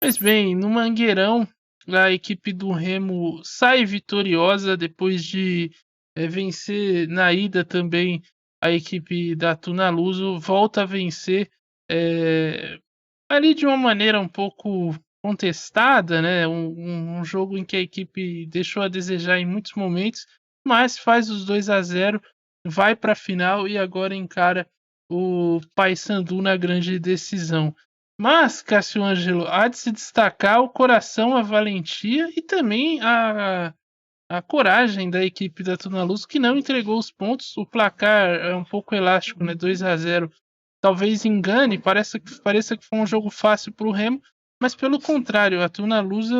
Pois bem, no Mangueirão, a equipe do Remo sai vitoriosa depois de vencer na ida também a equipe da Tunaluso, volta a vencer eh, ali de uma maneira um pouco contestada, né? Um jogo em que a equipe deixou a desejar em muitos momentos, mas faz os 2-0, vai para a final e agora encara o Paysandu na grande decisão. Mas, Cássio Ângelo, há de se destacar o coração, a valentia e também a coragem da equipe da Tunaluso, que não entregou os pontos. O placar é um pouco elástico, né? 2-0. Talvez engane, pareça que foi um jogo fácil para o Remo, mas pelo contrário, a Tunaluso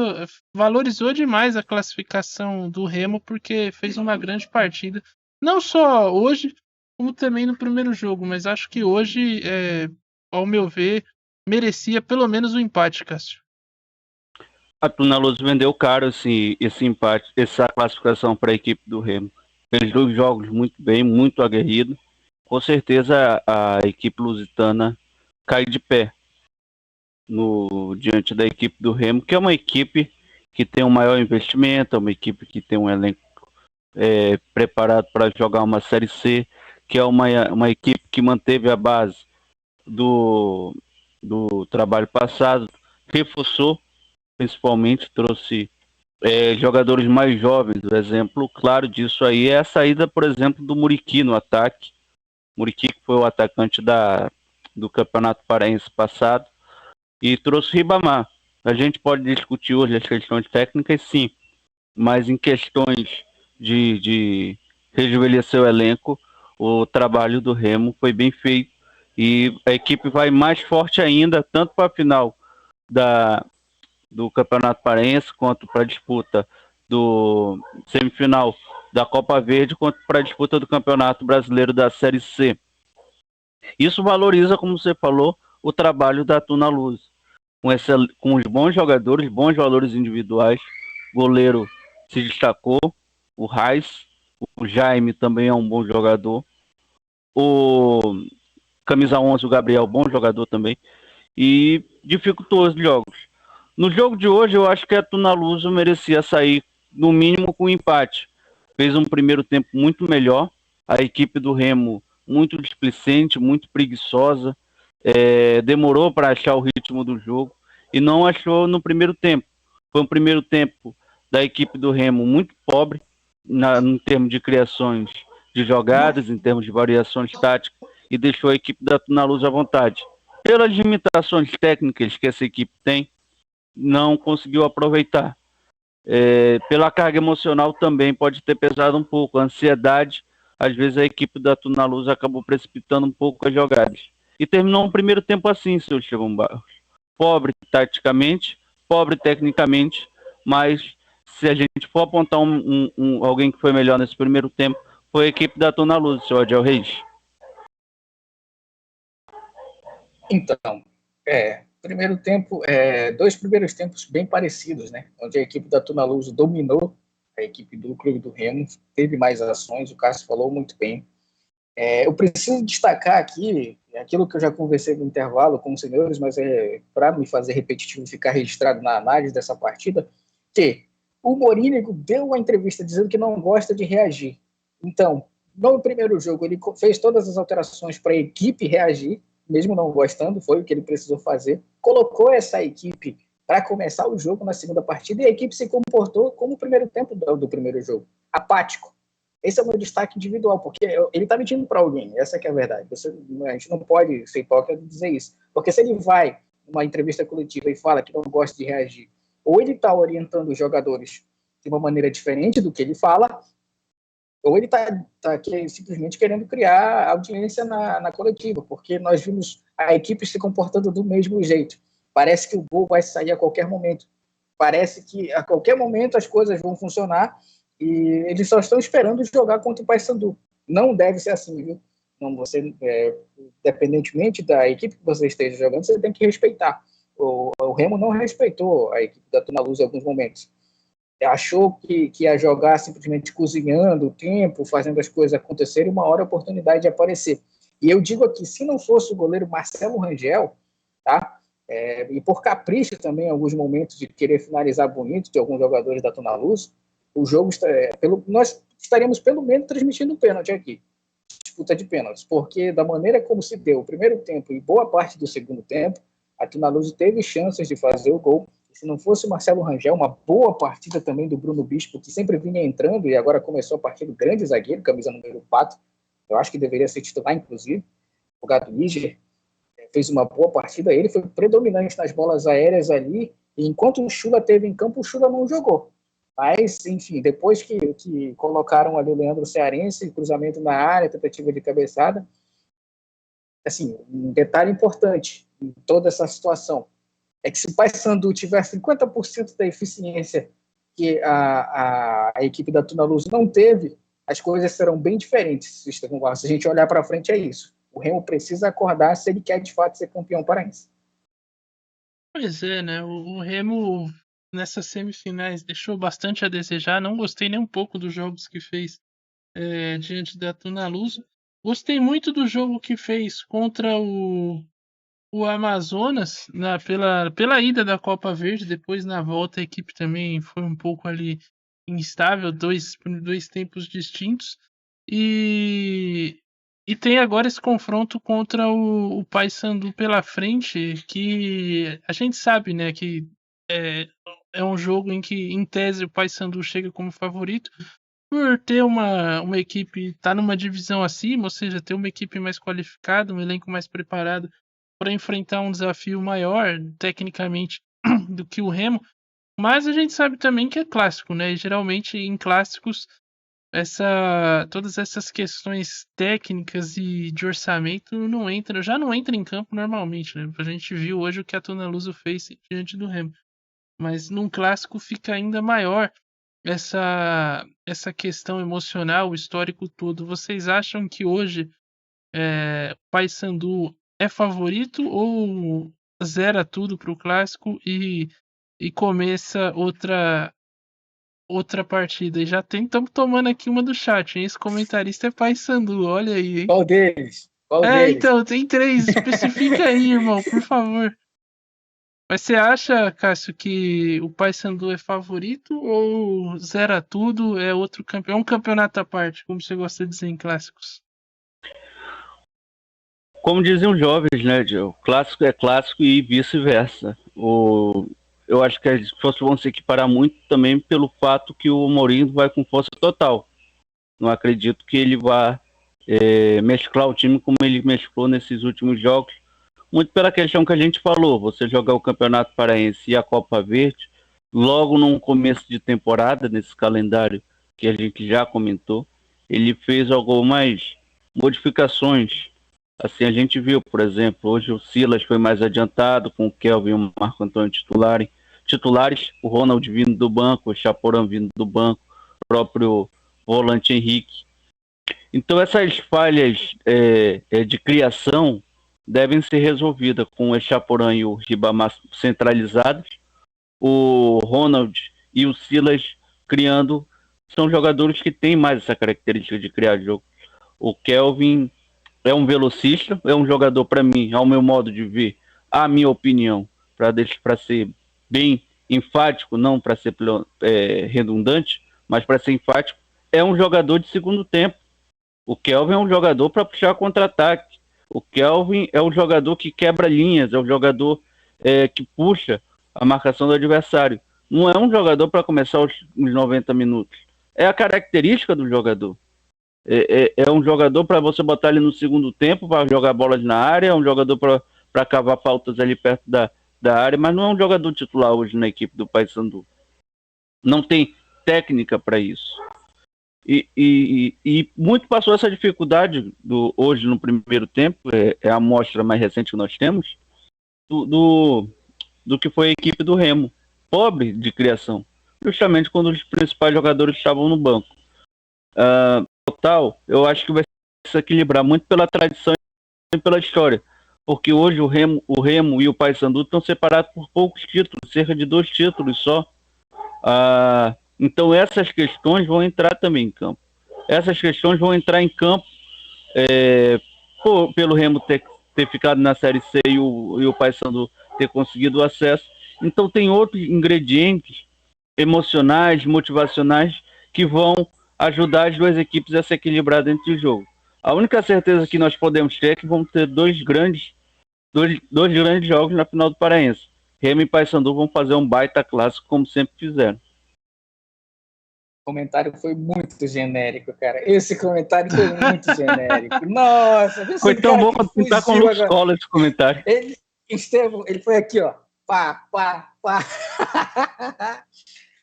valorizou demais a classificação do Remo porque fez uma grande partida. Não só hoje, como também no primeiro jogo, mas acho que hoje, ao meu ver, merecia pelo menos o empate, Cássio. A Tunaluso vendeu caro esse empate, essa classificação para a equipe do Remo. Fez 2 jogos muito bem, muito aguerrido. Com certeza a equipe lusitana cai de pé diante da equipe do Remo, que é uma equipe que tem um maior investimento, é uma equipe que tem um elenco preparado para jogar uma Série C, que é uma equipe que manteve a base do trabalho passado, reforçou, principalmente trouxe jogadores mais jovens. O exemplo claro disso aí é a saída, por exemplo, do Muriqui no ataque. Muriqui, que foi o atacante do Campeonato Paraense passado, e trouxe o Ribamar. A gente pode discutir hoje as questões técnicas, sim, mas em questões de rejuvenescer o elenco, o trabalho do Remo foi bem feito e a equipe vai mais forte ainda, tanto para a final do Campeonato Paraense, quanto para a disputa do semifinal da Copa Verde, quanto para a disputa do Campeonato Brasileiro da Série C. Isso valoriza, como você falou, o trabalho da Tunaluso, com os bons jogadores, bons valores individuais. O goleiro se destacou, o Reis, o Jaime também é um bom jogador, o camisa 11, o Gabriel, bom jogador também, e dificultou os jogos. No jogo de hoje, eu acho que a Tunaluso merecia sair, no mínimo, com um empate. Fez um primeiro tempo muito melhor. A equipe do Remo, muito displicente, muito preguiçosa. Demorou para achar o ritmo do jogo e não achou no primeiro tempo. Foi um primeiro tempo da equipe do Remo muito pobre, em termos de criações de jogadas, em termos de variações táticas, e deixou a equipe da Tunaluso à vontade. Pelas limitações técnicas que essa equipe tem, não conseguiu aproveitar. Pela carga emocional também pode ter pesado um pouco. A ansiedade, às vezes a equipe da Tunaluso acabou precipitando um pouco as jogadas. E terminou um primeiro tempo assim, seu Estevão Barros. Pobre taticamente, pobre tecnicamente, mas se a gente for apontar alguém que foi melhor nesse primeiro tempo, foi a equipe da Tunaluso, seu Adiel Reis. Então, primeiro tempo, dois primeiros tempos bem parecidos, né? Onde a equipe da Tunaluso dominou a equipe do Clube do Remo, teve mais ações, o Cássio falou muito bem. Eu preciso destacar aqui aquilo que eu já conversei no intervalo com os senhores, mas para me fazer repetitivo e ficar registrado na análise dessa partida, que o Morínigo deu uma entrevista dizendo que não gosta de reagir. Então, no primeiro jogo, ele fez todas as alterações para a equipe reagir, mesmo não gostando, foi o que ele precisou fazer. Colocou essa equipe para começar o jogo na segunda partida e a equipe se comportou como o primeiro tempo do primeiro jogo, apático. Esse é o meu destaque individual, porque ele está mentindo para alguém, essa que é a verdade. A gente não pode ser hipócrita e dizer isso. Porque se ele vai numa entrevista coletiva e fala que não gosta de reagir, ou ele está orientando os jogadores de uma maneira diferente do que ele fala, ou ele está simplesmente querendo criar audiência na coletiva, porque nós vimos a equipe se comportando do mesmo jeito. Parece que o gol vai sair a qualquer momento. Parece que a qualquer momento as coisas vão funcionar e eles só estão esperando jogar contra o Paysandu. Não deve ser assim, viu? Não, você, independentemente da equipe que você esteja jogando, você tem que respeitar. O Remo não respeitou a equipe da Tunaluso em alguns momentos. Achou que ia jogar simplesmente cozinhando o tempo, fazendo as coisas acontecerem, e uma hora a oportunidade de aparecer. E eu digo aqui, se não fosse o goleiro Marcelo Rangel, tá? e por capricho também, em alguns momentos, de querer finalizar bonito de alguns jogadores da Tonaluz, o jogo nós estaríamos pelo menos transmitindo um pênalti aqui, disputa de pênaltis, porque da maneira como se deu o primeiro tempo e boa parte do segundo tempo, a Tonaluz teve chances de fazer o gol. Se não fosse o Marcelo Rangel, uma boa partida também do Bruno Bispo, que sempre vinha entrando e agora começou a partir do grande zagueiro, camisa número 4, eu acho que deveria ser titular, inclusive, o Gato Níger, fez uma boa partida, ele foi predominante nas bolas aéreas ali, e enquanto o Chula teve em campo, o Chula não jogou. Mas, enfim, depois que colocaram ali o Leandro Cearense, cruzamento na área, tentativa de cabeçada, assim, um detalhe importante em toda essa situação é que se o Paysandu tiver 50% da eficiência que a equipe da Tonaluz não teve, as coisas serão bem diferentes. Se a gente olhar para frente, é isso. O Remo precisa acordar se ele quer, de fato, ser campeão paraense. Pois é, né? O Remo, nessas semifinais, deixou bastante a desejar. Não gostei nem um pouco dos jogos que fez diante da Tonaluz. Gostei muito do jogo que fez contra o Amazonas pela ida da Copa Verde. Depois, na volta, a equipe também foi um pouco ali instável, dois tempos distintos. E tem agora esse confronto contra o Paysandu pela frente, que a gente sabe, né, que é um jogo em que, em tese, o Paysandu chega como favorito, por ter uma equipe, tá numa divisão acima, ou seja, ter uma equipe mais qualificada, um elenco mais preparado para enfrentar um desafio maior, tecnicamente, do que o Remo. Mas a gente sabe também que é clássico, né? E geralmente em clássicos todas essas questões técnicas e de orçamento já não entra em campo normalmente, né? A gente viu hoje o que a Tonaluz fez diante do Remo. Mas num clássico fica ainda maior essa questão emocional, o histórico todo. Vocês acham que hoje o Paysandu é favorito ou zera tudo para o clássico e começa outra partida? E já estamos tomando aqui uma do chat, hein? Esse comentarista é Paysandu, olha aí, hein? Qual deles? Qual deles? Então, tem 3. Especifica aí, irmão, por favor. Mas você acha, Cássio, que o Paysandu é favorito ou zera tudo, é outro campeão? É um campeonato à parte, como você gosta de dizer em clássicos? Como dizem os jovens, né, Gil? Clássico é clássico e vice-versa. Eu acho que as forças vão se equiparar muito também pelo fato que o Mourinho vai com força total. Não acredito que ele vá mesclar o time como ele mesclou nesses últimos jogos. Muito pela questão que a gente falou, você jogar o Campeonato Paraense e a Copa Verde, logo num começo de temporada, nesse calendário que a gente já comentou, ele fez algumas modificações. Assim, a gente viu, por exemplo, hoje o Silas foi mais adiantado, com o Kelvin e o Marco Antônio titulares, o Ronald vindo do banco, o Chaporã vindo do banco, o próprio volante Henrique. Então essas falhas de criação devem ser resolvidas com o Chaporã e o Ribamar centralizados, o Ronald e o Silas criando, são jogadores que têm mais essa característica de criar jogo. O Kelvin é um velocista, é um jogador, para mim, ao meu modo de ver, a minha opinião, para ser bem enfático, não para ser redundante, mas para ser enfático, é um jogador de segundo tempo. O Kelvin é um jogador para puxar contra-ataque. O Kelvin é um jogador que quebra linhas, é um jogador que puxa a marcação do adversário. Não é um jogador para começar os 90 minutos. É a característica do jogador. É um jogador para você botar ele no segundo tempo, para jogar bolas na área, é um jogador para cavar faltas ali perto da área, mas não é um jogador titular hoje na equipe do Paysandu. Não tem técnica para isso. E muito passou essa dificuldade hoje no primeiro tempo, é a amostra mais recente que nós temos, do que foi a equipe do Remo, pobre de criação, justamente quando os principais jogadores estavam no banco. Total, eu acho que vai se equilibrar muito pela tradição e pela história, porque hoje o Remo e o Paysandu estão separados por poucos títulos, cerca de 2 títulos só. Então essas questões vão entrar também em campo. Essas questões vão entrar em campo pelo Remo ter ficado na Série C e o Paysandu ter conseguido o acesso. Então tem outros ingredientes emocionais, motivacionais, que vão ajudar as duas equipes a se equilibrar dentro do jogo. A única certeza que nós podemos ter é que vamos ter dois grandes jogos na final do Paraense. Remo e Paysandu vão fazer um baita clássico, como sempre fizeram. O comentário foi muito genérico, cara. Esse comentário foi muito genérico. Nossa, foi tão bom quanto pintar com Lucas Cola esse comentário. Estevão, ele foi aqui, ó. Pá.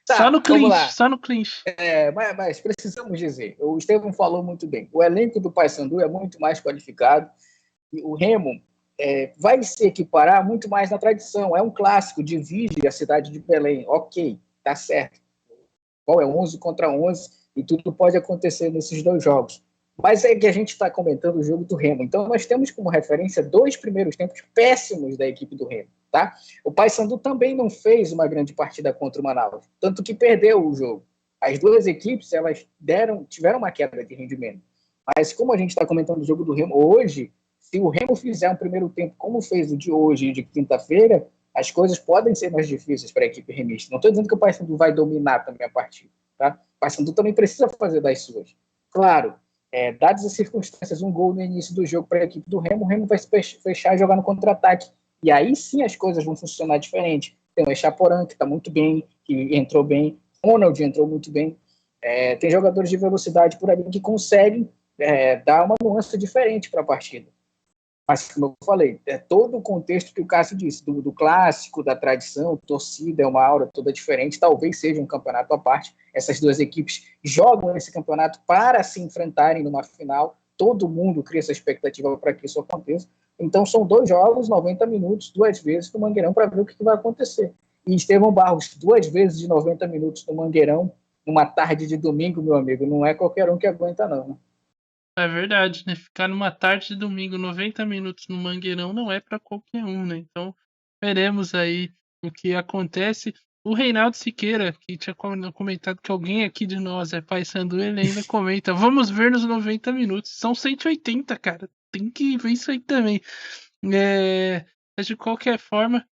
Tá, só no clinch, só no clinch. Mas precisamos dizer, o Estevão falou muito bem. O elenco do Paysandu é muito mais qualificado e o Remo vai se equiparar muito mais na tradição. É um clássico, divide a cidade de Belém. Ok, tá certo. É 11 contra 11 e tudo pode acontecer nesses dois jogos. Mas é que a gente está comentando o jogo do Remo. Então, nós temos como referência 2 primeiros tempos péssimos da equipe do Remo. Tá? O Paysandu também não fez uma grande partida contra o Manaus, tanto que perdeu o jogo. As duas equipes elas tiveram uma queda de rendimento. Mas como a gente está comentando o jogo do Remo hoje, se o Remo fizer um primeiro tempo como fez o de hoje e de quinta-feira, as coisas podem ser mais difíceis para a equipe remista. Não estou dizendo que o Paysandu vai dominar também a partida. Tá? O Paysandu também precisa fazer das suas. Claro, dadas as circunstâncias, um gol no início do jogo para a equipe do Remo, o Remo vai se fechar e jogar no contra-ataque. E aí sim as coisas vão funcionar diferente. Tem o Echaporã, que está muito bem, que entrou bem. Ronald entrou muito bem. Tem jogadores de velocidade por ali que conseguem dar uma nuance diferente para a partida. Mas, como eu falei, todo o contexto que o Cássio disse, do clássico, da tradição, torcida, é uma aura toda diferente, talvez seja um campeonato à parte. Essas duas equipes jogam esse campeonato para se enfrentarem numa final. Todo mundo cria essa expectativa para que isso aconteça. Então, são 2 jogos, 90 minutos, 2 vezes no Mangueirão para ver o que vai acontecer. E Estevão Barros, 2 vezes de 90 minutos no Mangueirão, numa tarde de domingo, meu amigo, não é qualquer um que aguenta, não. É verdade, né? Ficar numa tarde de domingo, 90 minutos no Mangueirão não é para qualquer um, né? Então, veremos aí o que acontece. O Reinaldo Siqueira, que tinha comentado que alguém aqui de nós é Paysandu, ele ainda comenta: vamos ver nos 90 minutos. São 180, cara. Tem que ver isso aí também. Mas de qualquer forma.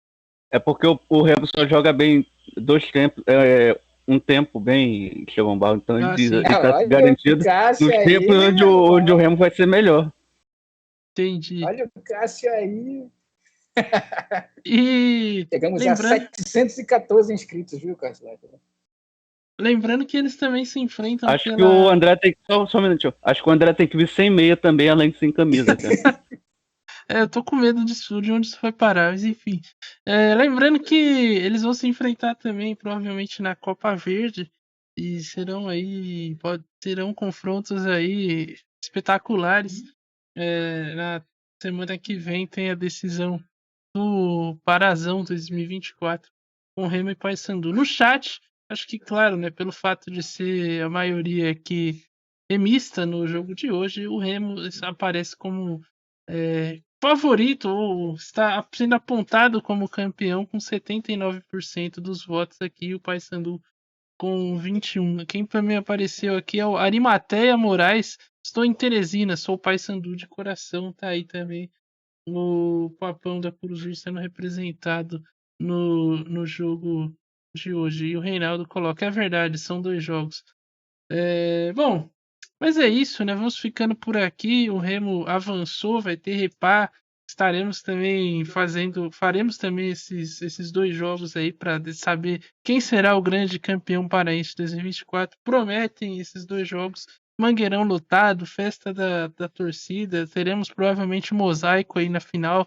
É porque o Remo só joga bem 2 tempos. Um tempo bem, Estevão Barros, então ele está garantido nos tempos onde o Remo vai ser melhor. Entendi. Olha o Cássio aí. E chegamos a 714 inscritos, viu, Cássio? Lembrando que eles também se enfrentam. Acho que o André tem que. Só um minutinho. Acho que o André tem que vir sem meia também, além de sem camisa, cara. Eu tô com medo de onde isso vai parar, mas enfim. Lembrando que eles vão se enfrentar também, provavelmente, na Copa Verde. E serão confrontos aí espetaculares. Na semana que vem tem a decisão do Parazão 2024 com Remo e Paysandu. No chat, acho que, claro, né, pelo fato de ser a maioria aqui remista no jogo de hoje, o Remo aparece como favorito ou está sendo apontado como campeão com 79% dos votos aqui, o Paysandu com 21%. Quem para mim apareceu aqui é o Arimateia Moraes. Estou em Teresina, sou Paysandu de coração, tá aí também o Papão da Cruz sendo representado no jogo de hoje. E o Reinaldo coloca: é verdade, são 2 jogos. Bom, mas é isso, né? Vamos ficando por aqui. O Remo avançou, vai ter repá. Faremos também esses 2 jogos aí para saber quem será o grande campeão paraense 2024. Prometem esses 2 jogos. Mangueirão lotado, festa da torcida. Teremos provavelmente mosaico aí na final.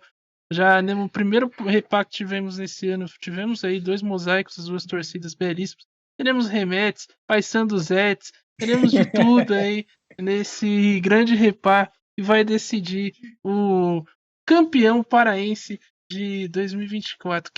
Já no primeiro repá que tivemos nesse ano, tivemos aí 2 mosaicos, as 2 torcidas belíssimas. Teremos remetes, Paysandu Zets. Teremos de tudo aí nesse grande repá que vai decidir o campeão paraense de 2024.